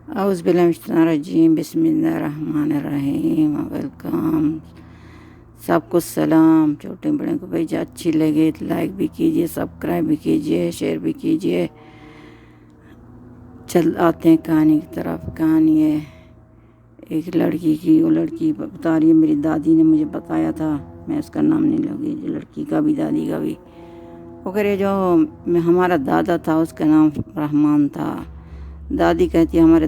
اعوذ باللہ من الشیطان الرجیم، بسم اللہ الرحمن الرحیم۔ ویلکم، سب کو سلام۔ چھوٹے بڑے کو بھائی اچھی لگے تو لائک بھی کیجیے، سبسکرائب بھی کیجیے، شیئر بھی کیجیے۔ چل آتے ہیں کہانی کی طرف۔ کہانی ہے ایک لڑکی کی۔ وہ لڑکی بتا رہی ہے میری دادی نے مجھے بتایا تھا، میں اس کا نام نہیں لوں گی، لڑکی کا بھی دادی کا بھی۔ وہ کہہ رہے جو ہمارا دادا تھا اس کا نام رحمان تھا۔ دادی کہتی ہے ہمارے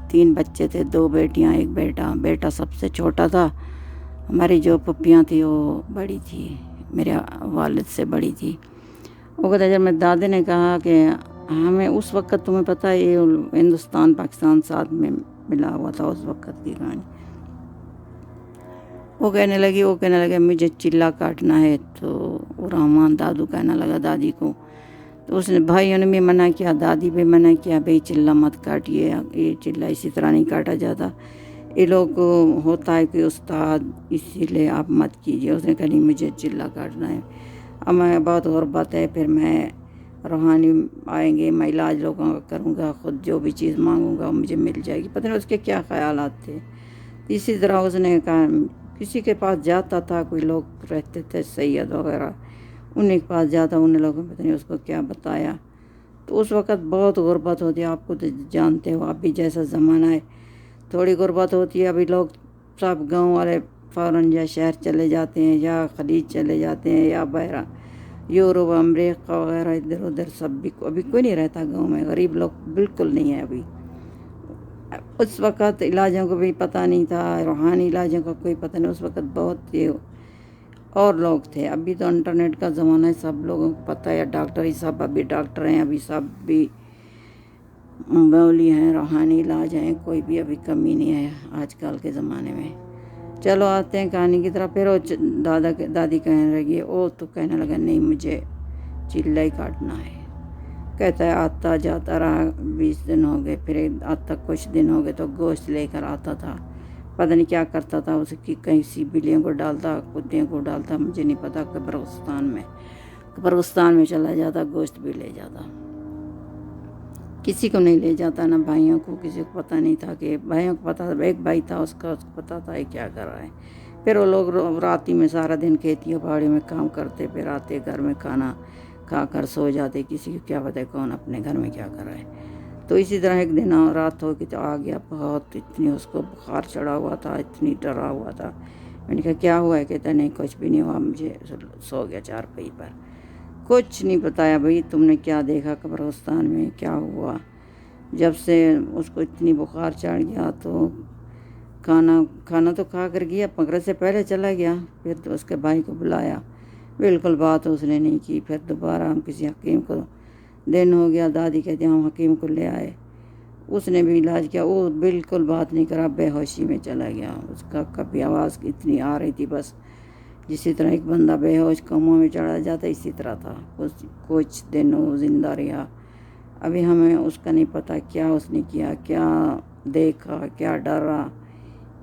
تین بچے تھے، 2 بیٹیاں 1 بیٹا۔ بیٹا سب سے چھوٹا تھا۔ ہماری جو پپیاں تھیں وہ بڑی تھی، میرے والد سے بڑی تھی۔ وہ کہتا ہے جب میرے دادے نے کہا کہ ہمیں اس وقت، تمہیں پتہ ہے یہ ہندوستان پاکستان ساتھ میں ملا ہوا تھا اس وقت کی کہانی۔ وہ کہنے لگے مجھے چلا کاٹنا ہے۔ تو وہ رحمان دادو کہنے لگا دادی کو، تو اس نے بھائیوں نے بھی منع کیا، دادی بھی منع کیا، بھئی چلا مت کاٹیے، یہ چلا اسی طرح نہیں کاٹا جاتا، یہ لوگ ہوتا ہے کہ استاد، اسی لیے آپ مت کیجیے۔ اس نے کہا نہیں مجھے چلا کاٹنا ہے۔ اب میں بہت غربت ہے، پھر میں روحانی آئیں گے، میں علاج لوگوں کا کروں گا، خود جو بھی چیز مانگوں گا مجھے مل جائے گی۔ پتہ نہیں اس کے کیا خیالات تھے۔ اسی طرح اس نے کہا کسی کے پاس جاتا تھا، کوئی لوگ رہتے تھے سید وغیرہ، انہیں کے پاس جاتا، ان لوگوں نے پتہ نہیں اس کو کیا بتایا۔ تو اس وقت بہت غربت ہوتی ہے، آپ کو تو جانتے ہو، اب بھی جیسا زمانہ ہے تھوڑی غربت ہوتی ہے۔ ابھی لوگ سب گاؤں والے فوراً یا شہر چلے جاتے ہیں، یا خلیج چلے جاتے ہیں، یا بحرہ یورپ امریکہ وغیرہ ادھر ادھر سب بھی۔ ابھی کوئی نہیں رہتا گاؤں میں، غریب لوگ بالکل نہیں ہے ابھی۔ اس وقت علاجوں کو بھی پتہ نہیں تھا، روحانی علاجوں کا کوئی پتہ نہیں، اس وقت بہت یہ اور لوگ تھے۔ ابھی تو انٹرنیٹ کا زمانہ ہے، سب لوگوں کو پتہ ہے، ڈاکٹر ہی سب ابھی ڈاکٹر ہیں، ابھی سب بھی مولی ہیں، روحانی علاج ہیں، کوئی بھی ابھی کمی نہیں ہے آج کل کے زمانے میں۔ چلو آتے ہیں کہانی کی طرف۔ پھر وہ دادی کہنے لگی، وہ تو کہنے لگا نہیں مجھے چلا ہی کاٹنا ہے۔ کہتا ہے آتا جاتا رہا، 20 دن ہو گئے، پھر آتا کچھ دن ہو گئے تو گوشت لے کر آتا تھا۔ پتہ نہیں کیا کرتا تھا، اس کی کہیں سی بلیوں کو ڈالتا، کتوں کو ڈالتا، مجھے نہیں پتا۔ قبرستان میں چلا جاتا، گوشت بھی لے جاتا۔ کسی کو نہیں لے جاتا، نہ بھائیوں کو، کسی کو پتہ نہیں تھا کہ بھائیوں کو پتہ تھا، ایک بھائی تھا اس کو پتہ تھا یہ کیا کر رہا ہے۔ پھر وہ لوگ رات میں سارا دن کھیتیوں پہاڑی میں کام کرتے، پھر آتے گھر میں کھانا کھا کر سو جاتے، کسی کو کیا پتہ کون اپنے گھر میں کیا کر رہا ہے۔ تو اسی طرح ایک دن رات ہو کے تو آ گیا، بہت اتنی اس کو بخار چڑھا ہوا تھا، اتنی ڈرا ہوا تھا۔ میں نے کہا کیا ہوا ہے؟ کہتا نہیں کچھ بھی نہیں ہوا، مجھے سو گیا چارپائی پر۔ کچھ نہیں بتایا بھئی تم نے کیا دیکھا قبرستان میں، کیا ہوا۔ جب سے اس کو اتنی بخار چڑھ گیا تو کھانا تو کھا کر گیا، مغرب سے پہلے چلا گیا۔ پھر تو اس کے بھائی کو بلایا، بالکل بات اس نے نہیں کی۔ پھر دوبارہ ہم کسی حکیم کو، دن ہو گیا، دادی کہتے ہیں ہم حکیم کو لے آئے، اس نے بھی علاج کیا، وہ بالکل بات نہیں کرا، بے ہوشی میں چلا گیا۔ اس کا کبھی آواز اتنی آ رہی تھی بس جسی طرح ایک بندہ بے ہوش کوما میں چڑھا جاتا، اسی طرح تھا۔ کچھ دن وہ زندہ رہا۔ ابھی ہمیں اس کا نہیں پتہ کیا اس نے کیا، کیا دیکھا، کیا ڈرا،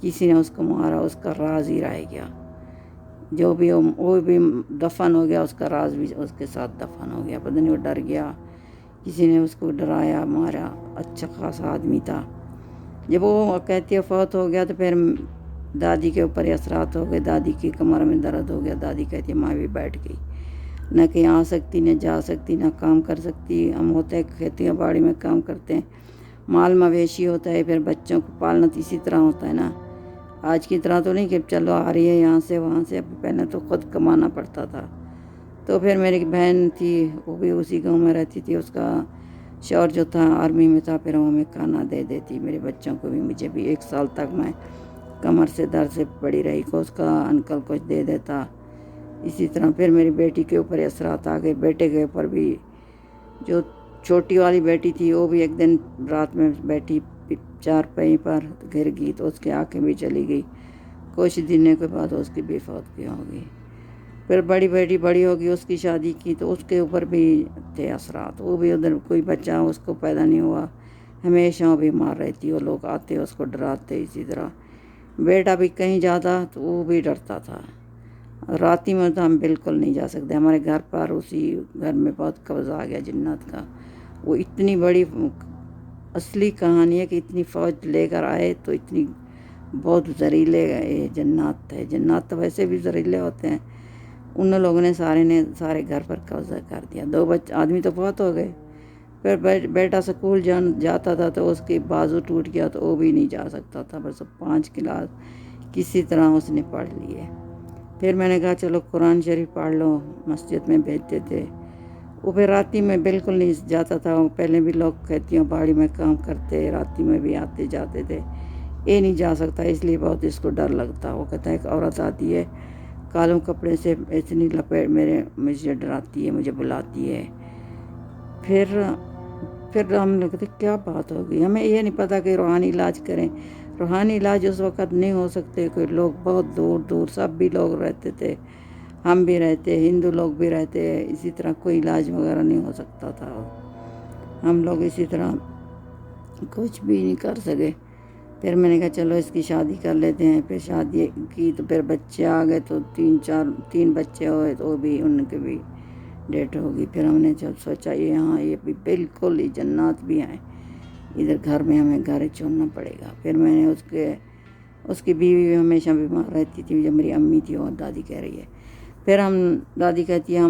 کسی نے اس کو مارا، اس کا راز ہی رہ گیا۔ جو بھی وہ بھی دفن ہو گیا، اس کا راز بھی اس کے ساتھ دفن ہو گیا۔ پتہ نہیں وہ ڈر گیا، کسی نے اس کو ڈرایا مارا، اچھا خاصا آدمی تھا۔ جب وہ کہتی ہے فوت ہو گیا تو پھر دادی کے اوپر اثرات ہو گئے، دادی کی کمر میں درد ہو گیا۔ دادی کہتی ہے ماں بھی بیٹھ گئی، نہ کہیں آ سکتی، نہ جا سکتی، نہ کام کر سکتی۔ ہم ہوتے کھیتیاں باڑی میں کام کرتے ہیں، مال مویشی ہوتا ہے، پھر بچوں کو پالنا تو اسی طرح ہوتا ہے نا۔ آج کی طرح تو نہیں کہ چلو آ رہی ہے یہاں سے وہاں سے، پہلے تو خود کمانا پڑتا تھا۔ تو پھر میری بہن تھی، وہ بھی اسی گاؤں میں رہتی تھی، اس کا شوہر جو تھا آرمی میں تھا، پھر وہ ہمیں کھانا دے دیتی، میرے بچوں کو بھی، مجھے بھی۔ 1 سال تک میں کمر سے درد سے پڑی رہی، کو اس کا انکل کچھ دے دیتا۔ اسی طرح پھر میری بیٹی کے اوپر اثرات آ گئے، بیٹے کے اوپر بھی۔ جو چھوٹی والی بیٹی تھی وہ بھی ایک دن رات میں بیٹھی چارپائی پر، گر گئی تو اس کی آنکھیں بھی چلی گئی۔ کچھ دنوں کے بعد اس کی بھی فوت ہو گئی۔ پھر بڑی بیٹی بڑی ہوگی، اس کی شادی کی تو اس کے اوپر بھی تھے اثرات، وہ بھی ادھر کوئی بچہ اس کو پیدا نہیں ہوا، ہمیشہ وہ بیمار رہتی، وہ لوگ آتے اس کو ڈراتے۔ اسی طرح بیٹا بھی کہیں جاتا تو وہ بھی ڈرتا تھا۔ راتی میں تو ہم بالکل نہیں جا سکتے، ہمارے گھر پر اسی گھر میں بہت قبض آ گیا جنات کا۔ وہ اتنی بڑی اصلی کہانی ہے کہ اتنی فوج لے کر آئے تو اتنی بہت زہریلے جنات تھے. جنات تو ویسے بھی زہریلے ہوتے ہیں. ان لوگوں نے سارے گھر پر قبضہ کر دیا. 2 آدمی تو بہت ہو گئے. پھر بیٹا اسکول جاتا تھا تو اس کی بازو ٹوٹ گیا تو وہ بھی نہیں جا سکتا تھا. بس 5 کلاس کسی طرح اس نے پڑھ لیے. پھر میں نے کہا چلو قرآن شریف پڑھ لو. مسجد میں بھیجتے تھے. وہ پھر راتی میں بالکل نہیں جاتا تھا. پہلے بھی لوگ کھیتیوں باڑی میں کام کرتے راتی میں بھی آتے جاتے تھے. یہ نہیں جا سکتا اس لیے بہت اس کو ڈر لگتا. وہ کہتا ہے ایک عورت آتی ہے کالوں کپڑے سے اتنی لپیٹ مجھے ڈراتی ہے, مجھے بلاتی ہے. پھر ہم نے کہتے کیا بات ہوگی. ہمیں یہ نہیں پتا کہ روحانی علاج کریں. روحانی علاج اس وقت نہیں ہو سکتے. کوئی لوگ بہت دور دور سب بھی لوگ رہتے تھے. ہم بھی رہتے, ہندو لوگ بھی رہتے. اسی طرح کوئی علاج وغیرہ نہیں ہو سکتا تھا. ہم لوگ اسی طرح کچھ بھی نہیں کر سکے. پھر میں نے کہا چلو اس کی شادی کر لیتے ہیں. پھر شادی کی تو پھر بچے آ گئے تو 3 بچے ہوئے تو وہ بھی ان کے بھی ڈیتھ ہوگی. پھر ہم نے جب سوچا یہ بھی بالکل ہی جنات بھی ہیں ادھر گھر میں, ہمیں گھر چھوڑنا پڑے گا. پھر میں نے اس کی بیوی بھی ہمیشہ بیمار رہتی تھی. جب میری امی تھی اور دادی کہہ رہی ہے. پھر دادی کہتی ہے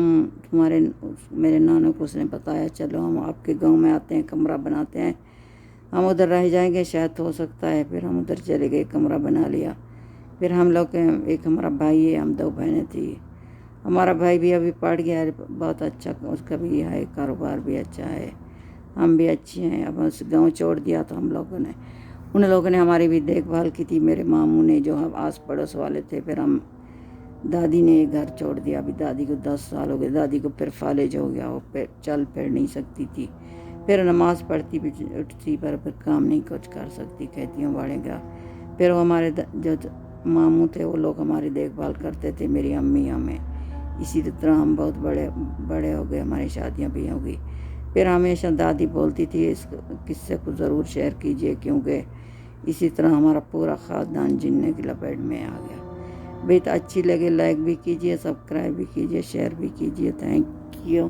میرے نانوں کو اس نے بتایا چلو ہم آپ کے گاؤں میں آتے ہیں, کمرہ بناتے ہیں, ہم ادھر رہ جائیں گے شاید ہو سکتا ہے. پھر ہم ادھر چلے گئے, کمرہ بنا لیا. پھر ہم لوگ ایک ہمارا بھائی ہے, ہم 2 بہنیں تھیں. ہمارا بھائی بھی ابھی پڑھ گیا ہے, بہت اچھا اس کا بھی ہے, کاروبار بھی اچھا ہے, ہم بھی اچھے ہیں. اب اس گاؤں چھوڑ دیا تو ان لوگوں نے ہماری بھی دیکھ بھال کی تھی. میرے ماموں نے جو آس پڑوس والے تھے. پھر دادی نے گھر چھوڑ دیا. ابھی دادی کو 10 سال ہو گئے. دادی کو پھر فالج ہو گیا, وہ چل پھر نہیں سکتی تھی. پھر نماز پڑھتی بھی اٹھتی پر پھر کام نہیں کچھ کر سکتی, کھیتیوں باڑی کا. پھر وہ ہمارے جو ماموں تھے وہ لوگ ہماری دیکھ بھال کرتے تھے, میری امی ہمیں. اسی طرح ہم بہت بڑے ہو گئے, ہماری شادیاں بھی ہو گئی. پھر ہمیشہ دادی بولتی تھی اس قصے کو ضرور شیئر کیجیے کیونکہ اسی طرح ہمارا پورا خاندان جننے کی لپیٹ میں آ گیا. بہت اچھی لگے لائک بھی کیجیے, سبسکرائب بھی کیجیے, شیئر بھی کیجیے. Thank you.